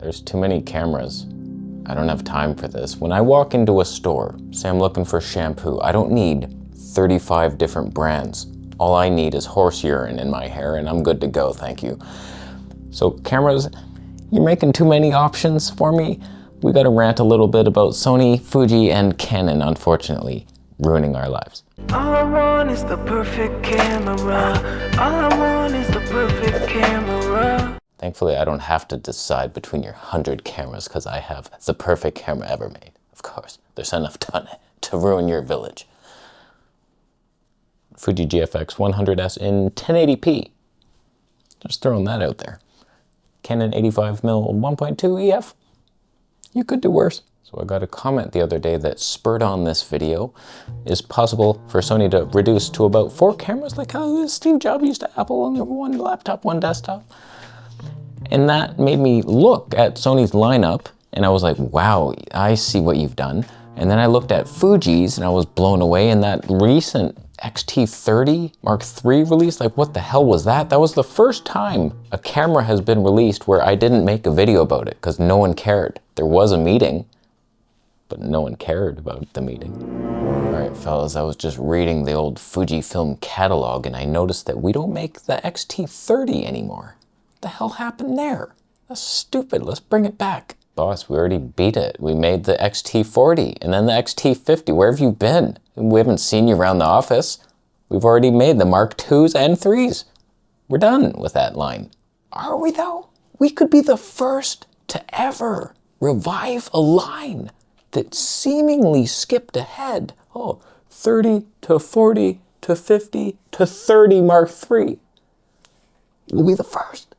There's too many cameras. I don't have time for this. When I walk into a store, say I'm looking for shampoo, I don't need 35 different brands. All I need is horse urine in my hair and I'm good to go, thank you. So cameras, you're making too many options for me. We gotta rant a little bit about Sony, Fuji, and Canon, unfortunately, ruining our lives. All I want is the perfect camera. All I want is the perfect camera. Thankfully, I don't have to decide between your 100 cameras because I have the perfect camera ever made. Of course, there's enough done to ruin your village. Fuji GFX 100S in 1080p. Just throwing that out there. Canon 85mm 1.2 EF. You could do worse. So I got a comment the other day that spurred on this video. Is possible for Sony to reduce to about 4 cameras like how Steve Jobs used to Apple on one laptop, one desktop? And that made me look at Sony's lineup and I was like, wow, I see what you've done. And then I looked at Fuji's and I was blown away, and that recent XT30 III release, like what the hell was that? That was the first time a camera has been released where I didn't make a video about it because no one cared. There was a meeting, but no one cared about the meeting. All right, fellas, I was just reading the old Fujifilm catalog and I noticed that we don't make the XT30 anymore. What the hell happened there? That's stupid, let's bring it back. Boss, we already beat it. We made the XT40 and then the XT50. Where have you been? We haven't seen you around the office. We've already made the Mark IIs and IIIs. We're done with that line. Are we though? We could be the first to ever revive a line that seemingly skipped ahead. Oh, 30 to 40 to 50 to 30 Mark III. We'll be the first.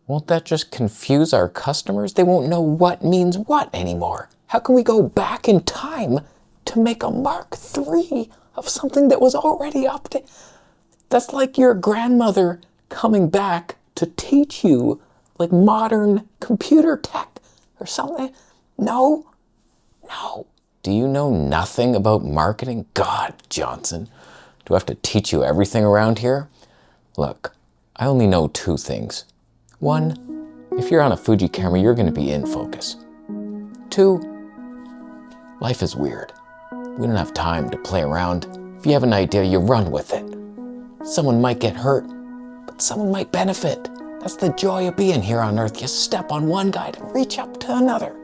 Won't that just confuse our customers? They won't know what means what anymore. How can we go back in time to make a Mark III of something that was already up to? That's like your grandmother coming back to teach you like modern computer tech or something. No. Do you know nothing about marketing? God, Johnson, do I have to teach you everything around here? Look, I only know 2 things. 1, if you're on a Fuji camera, you're gonna be in focus. 2, life is weird. We don't have time to play around. If you have an idea, you run with it. Someone might get hurt, but someone might benefit. That's the joy of being here on Earth. You step on one guy to reach up to another.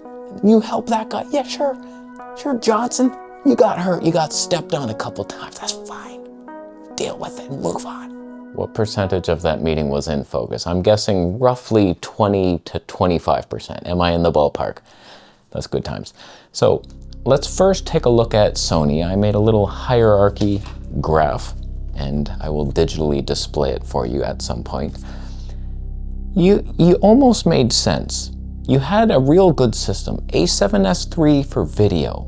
You help that guy. Yeah, sure, Johnson, you got hurt. You got stepped on a couple times. That's fine. Deal with it and move on. What percentage of that meeting was in focus? I'm guessing roughly 20 to 25%. Am I in the ballpark? That's good times. So let's first take a look at Sony. I made a little hierarchy graph and I will digitally display it for you at some point. You almost made sense. You had a real good system. A7S III for video,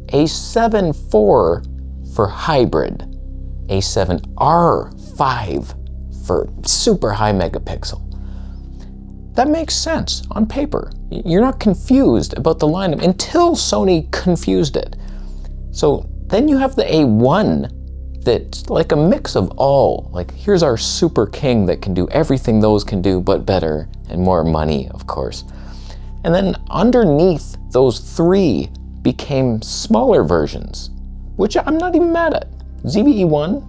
A7 IV for hybrid, A7R5 for super high megapixel. That makes sense on paper. You're not confused about the lineup until Sony confused it. So then you have the A1 that's like a mix of all. Like here's our super king that can do everything those can do, but better and more money, of course. And then underneath those 3 became smaller versions, which I'm not even mad at. ZBE1,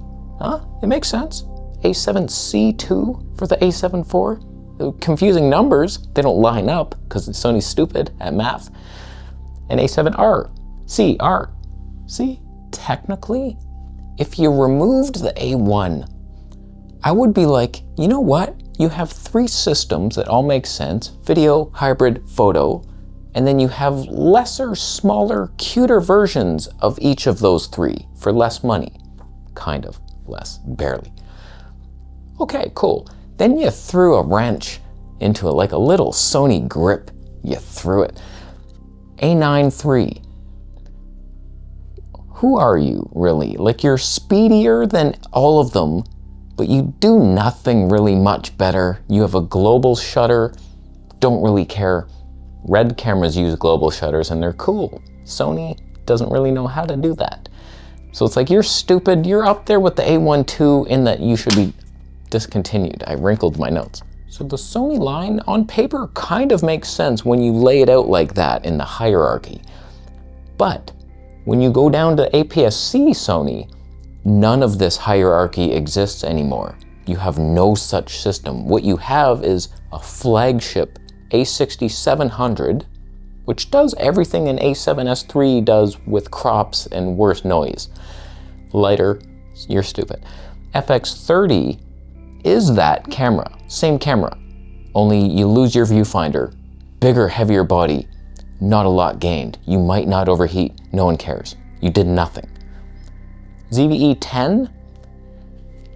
it makes sense. A7C2 for the A7 IV. Confusing numbers, they don't line up because Sony's stupid at math. And A7R, C, R. See, technically, if you removed the A1, I would be like, you know what? You have 3 systems that all make sense, video, hybrid, photo, and then you have lesser, smaller, cuter versions of each of those 3 for less money. Kind of less, barely. Okay, cool. Then you threw a wrench into it, like a little Sony grip. You threw it. A9 III. Who are you, really? Like you're speedier than all of them, but you do nothing really much better. You have a global shutter, don't really care. Red cameras use global shutters and they're cool. Sony doesn't really know how to do that. So it's like, you're stupid. You're up there with the A1 II in that you should be discontinued. I wrinkled my notes. So the Sony line on paper kind of makes sense when you lay it out like that in the hierarchy. But when you go down to aps-c Sony, none of this hierarchy exists anymore. You have no such system. What you have is a flagship a6700, which does everything an a7S III does with crops and worse noise. Lighter, you're stupid. FX30 is that camera, same camera, only you lose your viewfinder, bigger, heavier body, not a lot gained. You might not overheat, no one cares. You did nothing. ZVE10,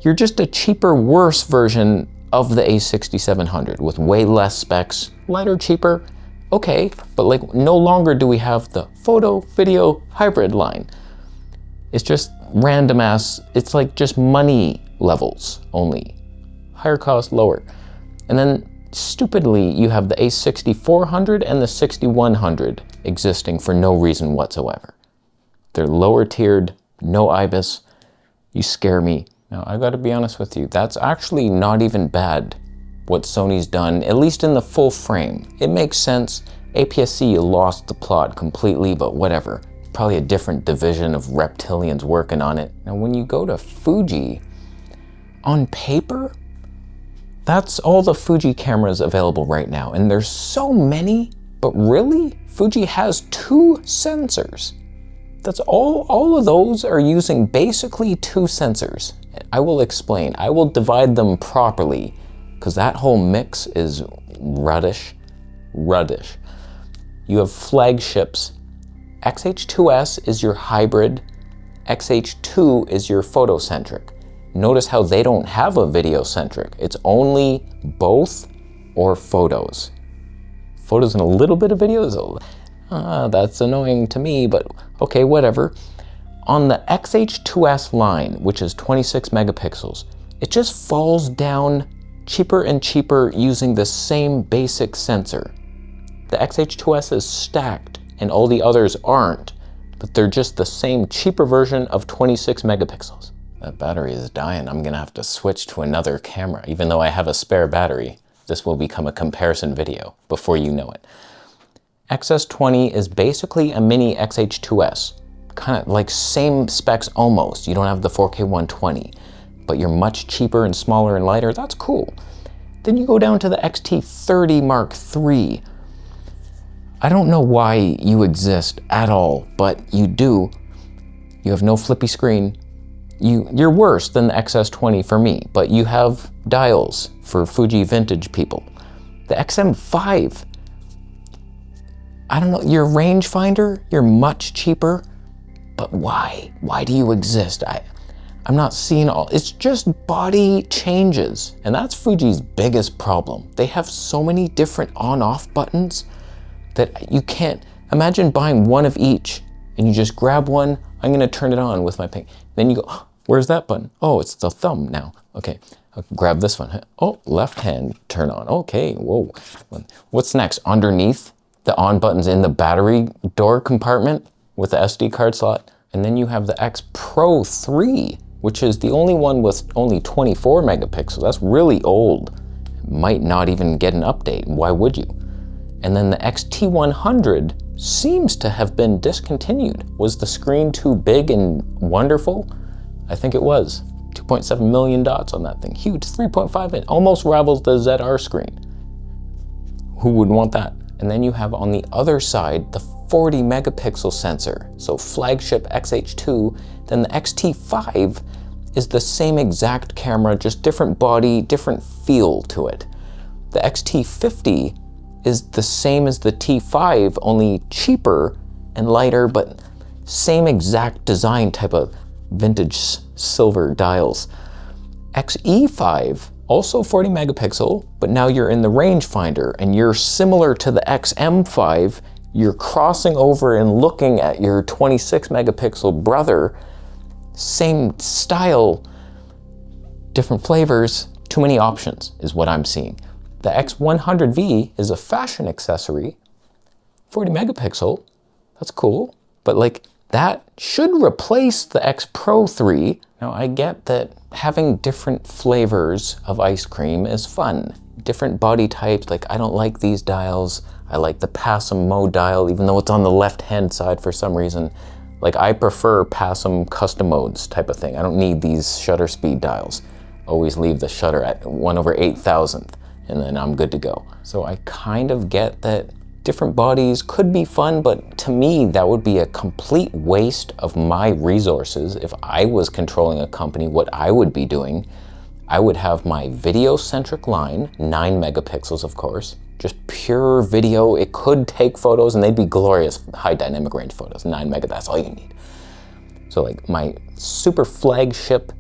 you're just a cheaper, worse version of the a6700 with way less specs, lighter, cheaper, okay, but like no longer do we have the photo, video, hybrid line. It's just random ass, it's like just money levels only. Higher cost, lower. And then stupidly, you have the a6400 and the 6100 existing for no reason whatsoever. They're lower tiered, no IBIS. You scare me. Now, I gotta be honest with you, that's actually not even bad what Sony's done, at least in the full frame. It makes sense. APS-C lost the plot completely, but whatever. Probably a different division of reptilians working on it. Now, when you go to Fuji, on paper, that's all the Fuji cameras available right now. And there's so many, but really, Fuji has 2 sensors. That's all of those are using basically 2 sensors. I will explain. I will divide them properly because that whole mix is ruddish. You have flagships. XH2S is your hybrid. XH2 is your photocentric. Notice how they don't have a video centric. It's only both or photos. Photos and a little bit of videos. That's annoying to me, but okay, whatever. On the XH2S line, which is 26 megapixels, it just falls down cheaper and cheaper using the same basic sensor. The XH2S is stacked and all the others aren't, but they're just the same cheaper version of 26 megapixels. That battery is dying. I'm gonna have to switch to another camera. Even though I have a spare battery, this will become a comparison video before you know it. XS20 is basically a mini XH2S. Kind of like same specs almost. You don't have the 4K 120, but you're much cheaper and smaller and lighter. That's cool. Then you go down to the XT30 Mark III. I don't know why you exist at all, but you do. You have no flippy screen. You're worse than the XS20 for me, but you have dials for Fuji vintage people. The XM5, I don't know, your rangefinder, you're much cheaper, but why? Why do you exist? I'm not seeing all, it's just body changes. And that's Fuji's biggest problem. They have so many different on-off buttons that you can't, imagine buying one of each and you just grab one, I'm gonna turn it on with my ping. Then you go, oh, where's that button? Oh, it's the thumb now. Okay, I'll grab this one. Oh, left hand turn on. Okay, whoa. What's next? Underneath, the on button's in the battery door compartment with the SD card slot. And then you have the X Pro 3, which is the only one with only 24 megapixels. That's really old. Might not even get an update. Why would you? And then the XT100 seems to have been discontinued. Was the screen too big and wonderful? I think it was. 2.7 million dots on that thing. Huge, 3.5 inch, almost rivals the ZR screen. Who would want that? And then you have on the other side, the 40 megapixel sensor. So flagship XH2, then the XT5 is the same exact camera, just different body, different feel to it. The XT50 is the same as the T5, only cheaper and lighter, but same exact design type of vintage silver dials. XE5, also 40 megapixel, but now you're in the rangefinder and you're similar to the XM5. You're crossing over and looking at your 26 megapixel brother. Same style, different flavors, too many options is what I'm seeing. The X100V is a fashion accessory, 40 megapixel, that's cool, but like that should replace the X Pro 3. Now I get that having different flavors of ice cream is fun. different body types. Like I don't like these dials. I like the PASM mode dial, even though it's on the left-hand side for some reason. Like I prefer PASM custom modes type of thing. I don't need these shutter speed dials. Always leave the shutter at 1/8000th and then I'm good to go. So I kind of get that different bodies could be fun, but to me, that would be a complete waste of my resources. If I was controlling a company, what I would be doing, I would have my video-centric line, 9 megapixels of course, just pure video. It could take photos and they'd be glorious high dynamic range photos, 9 mega, that's all you need. So like my super flagship,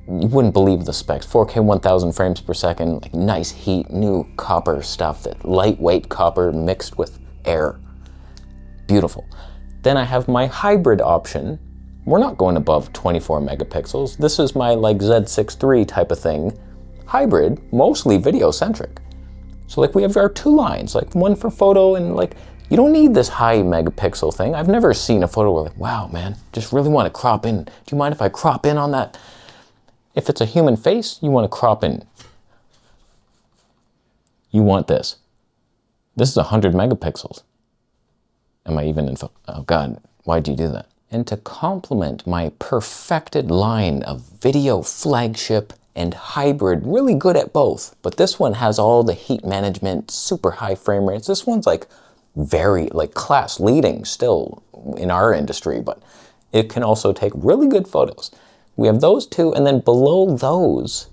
you wouldn't believe the specs, 4K 1000 frames per second, like nice heat, new copper stuff, that lightweight copper mixed with air. Beautiful. Then I have my hybrid option. We're not going above 24 megapixels. This is my like Z6 III type of thing. Hybrid, mostly video centric. So like we have our two lines, like one for photo and like, you don't need this high megapixel thing. I've never seen a photo where like, wow man, just really want to crop in. Do you mind if I crop in on that? If it's a human face, you want to crop in. You want this. This is 100 megapixels. Am I even in focus? Oh God, why'd you do that? And to complement my perfected line of video flagship and hybrid, really good at both, but this one has all the heat management, super high frame rates. This one's like very, like class leading still in our industry, but it can also take really good photos. We have those two, and then below those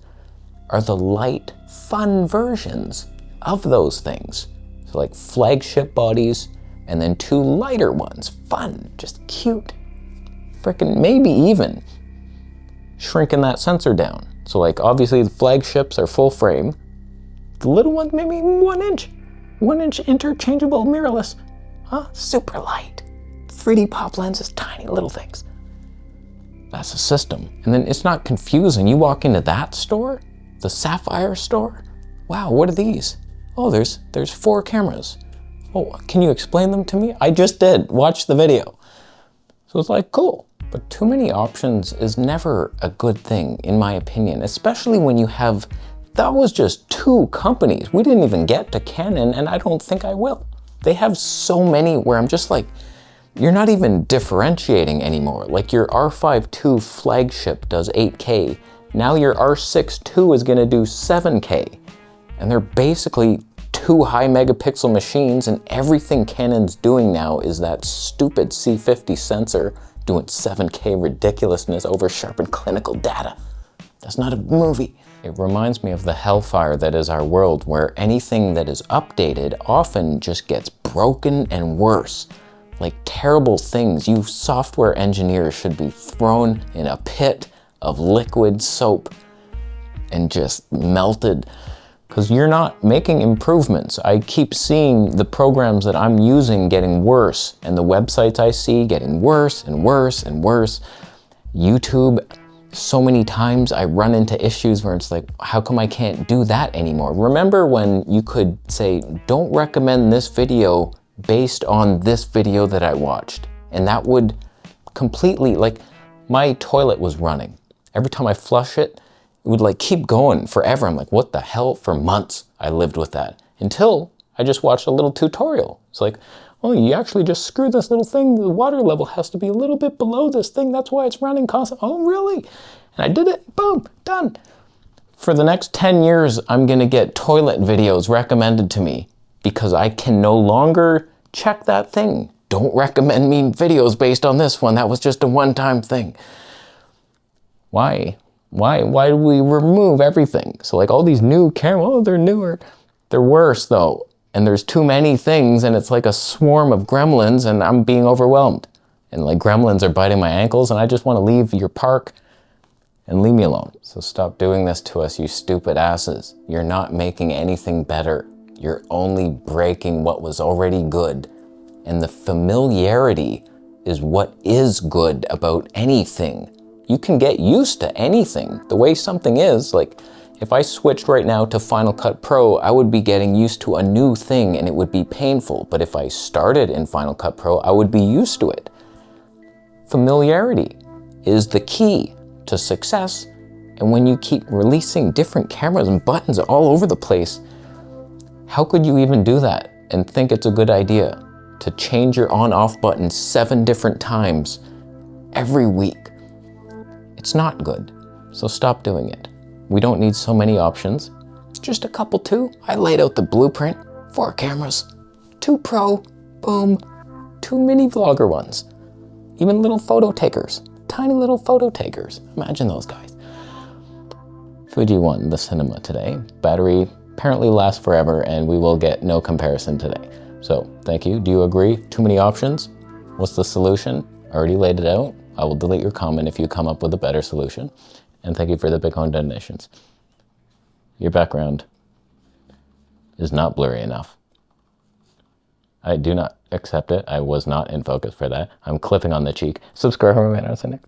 are the light, fun versions of those things. So like flagship bodies, and then two lighter ones, fun, just cute. Frickin' maybe even shrinking that sensor down. So like obviously the flagships are full frame. The little ones maybe 1 inch. 1 inch interchangeable mirrorless. Huh? Super light. 3D pop lenses, tiny little things. That's a system. And then it's not confusing. You walk into that store, the Sapphire store. Wow, what are these? Oh, there's 4 cameras. Oh, can you explain them to me? I just did, watch the video. So it's like, cool. But too many options is never a good thing, in my opinion, especially when you have, that was just 2 companies. We didn't even get to Canon, and I don't think I will. They have so many where I'm just like, you're not even differentiating anymore. Like your R5 II flagship does 8K. Now your R6 II is gonna do 7K. And they're basically 2 high megapixel machines, and everything Canon's doing now is that stupid C50 sensor doing 7K ridiculousness over sharpened clinical data. That's not a movie. It reminds me of the hellfire that is our world, where anything that is updated often just gets broken and worse. Like terrible things. You software engineers should be thrown in a pit of liquid soap and just melted, because you're not making improvements. I keep seeing the programs that I'm using getting worse, and the websites I see getting worse and worse and worse. YouTube, so many times I run into issues where it's like, how come I can't do that anymore? Remember when you could say, don't recommend this video based on this video that I watched? And that would completely, like, my toilet was running. Every time I flush it, it would like keep going forever. I'm like, what the hell? For months I lived with that, until I just watched a little tutorial. It's like, oh, you actually just screw this little thing. The water level has to be a little bit below this thing. That's why it's running constant. Oh, really? And I did it, boom, done. For the next 10 years, I'm gonna get toilet videos recommended to me because I can no longer check that thing. Don't recommend me videos based on this one. That was just a one-time thing. Why? Why do we remove everything? So like all these new cameras, oh, they're newer. They're worse though. And there's too many things, and it's like a swarm of gremlins, and I'm being overwhelmed. And like gremlins are biting my ankles, and I just want to leave your park and leave me alone. So stop doing this to us, you stupid asses. You're not making anything better. You're only breaking what was already good. And the familiarity is what is good about anything. You can get used to anything. The way something is, like if I switched right now to Final Cut Pro, I would be getting used to a new thing and it would be painful. But if I started in Final Cut Pro, I would be used to it. Familiarity is the key to success. And when you keep releasing different cameras and buttons all over the place, How could you even do that and think it's a good idea to change your on-off button 7 different times every week? It's not good, so stop doing it. We don't need so many options. Just a couple, 2. I laid out the blueprint. 4 cameras, 2 pro, boom, 2 mini vlogger ones. Even little photo takers, tiny little photo takers. Imagine those guys. Fuji won the cinema today. Battery apparently lasts forever and we will get no comparison today. So thank you. Do you agree? Too many options? What's the solution? I already laid it out. I will delete your comment if you come up with a better solution. And thank you for the Bitcoin donations. Your background is not blurry enough. I do not accept it. I was not in focus for that. I'm clipping on the cheek. Subscribe for more, man.